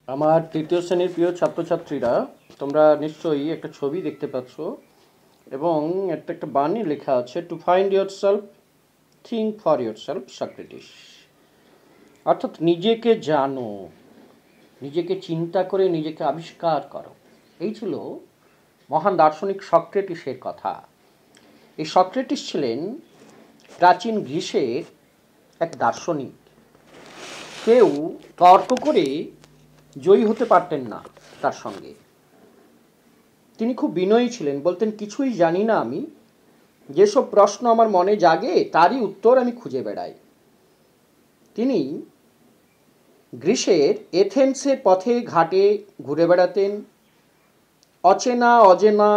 আমার তৃতীয় শ্রেণীর প্রিয় ছাত্রছাত্রীরা, তোমরা নিশ্চয়ই একটা ছবি দেখতে পাচ্ছ এবং একটা বাণী লেখা আছে, to find your self think for your self Socrates. অর্থাৎ নিজেকে জানো, নিজেকে চিন্তা করে নিজেকে আবিষ্কার করো। এই ছিল মহান দার্শনিক সক্রেটিসের কথা। এই সক্রেটিস ছিলেন প্রাচীন গ্রিসের এক দার্শনিক। কেউ তর্ক করে জয়ী হতে পারতেন না তার সঙ্গে। তিনি খুব বিনয়ী ছিলেন, বলতেন কিছুই জানি না আমি, যেসব প্রশ্ন আমার মনে জাগে তারই উত্তর আমি খুঁজে বেড়াই। তিনি গ্রিসের এথেন্সের পথে ঘাটে ঘুরে বেড়াতেন, অচেনা অজেনা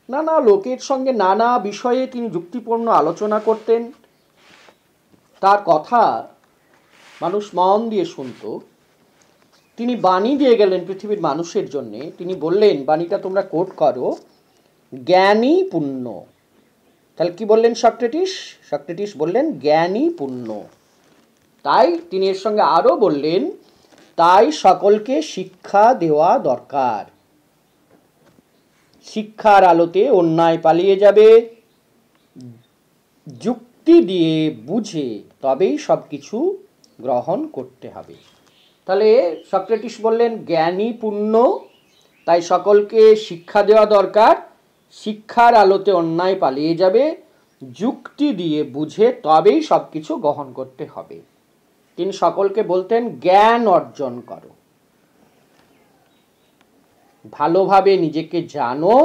নানা লোকের সঙ্গে নানা বিষয়ে তিনি যুক্তিপূর্ণ আলোচনা করতেন। তার কথা মানুষ মন দিয়ে শুনত। তিনি বাণী দিয়ে গেলেন পৃথিবীর মানুষের জন্যে। তিনি বললেন, বাণীটা তোমরা কোট করো, জ্ঞানী পুণ্য। তাহলে কি বললেন সক্রেটিস? সক্রেটিস বললেন জ্ঞানী পুণ্য। তাই তিনি এর সঙ্গে আরও বললেন, তাই সকলকে শিক্ষা দেওয়া দরকার। শিক্ষার আলোতে অন্যায় পালিয়ে যাবে, যুক্তি দিয়ে বুঝে তবেই সব কিছু গ্রহণ করতে হবে। তাহলে সক্রেটিস বললেন জ্ঞানী পুণ্য, তাই সকলকে শিক্ষা দেওয়া দরকার, শিক্ষার আলোতে অন্যায় পালিয়ে যাবে, যুক্তি দিয়ে বুঝে তবেই সব কিছু গ্রহণ করতে হবে। তিনি সকলকে বলতেন জ্ঞান অর্জন করো, ভালোভাবে নিজেকে জানো,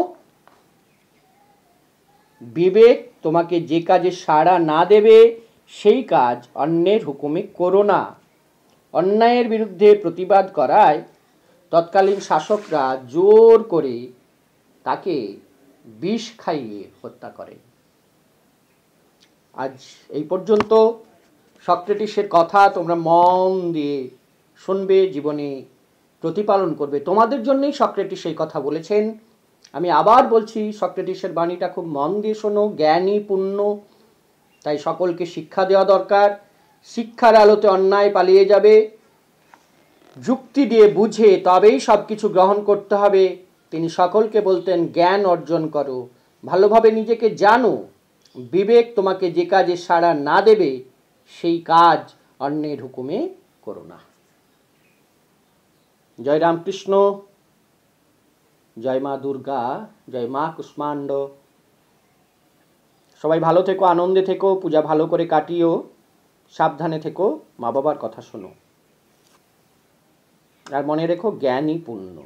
বিবেক তোমাকে যে কাজে সাড়া না দেবে সেই কাজ অন্যের হুকুমে করো না। অন্যায়ের বিরুদ্ধে প্রতিবাদ করায় তৎকালীন শাসকরা জোর করে তাকে বিষ খাইয়ে হত্যা করে। আজ এই পর্যন্ত সক্রেটিসের কথা তোমরা মন দিয়ে শুনবে, জীবনে প্রতিপালন করবে। তোমাদের জন্যই সক্রেটিস এই কথা বলেছেন। আমি আবার বলছি, সক্রেটিসের বাণীটা খুব মন দিয়ে শোনো, জ্ঞানী পুণ্য, তাই সকলকে শিক্ষা দেওয়া দরকার, শিক্ষার আলোতে অন্যায় পালিয়ে যাবে, যুক্তি দিয়ে বুঝে তবেই সব কিছু গ্রহণ করতে হবে। তিনি সকলকে বলতেন জ্ঞান অর্জন করো, ভালোভাবে নিজেকে জানো, বিবেক তোমাকে যে কাজে সাড়া না দেবে সেই কাজ অন্যের হুকুমে করো না। জয় রামকৃষ্ণ, জয় মা দুর্গা, জয় মা কুষ্মাণ্ড। সবাই ভালো থেকো, আনন্দে থেকো, পূজা ভালো করে কাটিও, সাবধানে থেকো, মা বাবার কথা শোনো, আর মনে রেখো জ্ঞানই পুণ্য।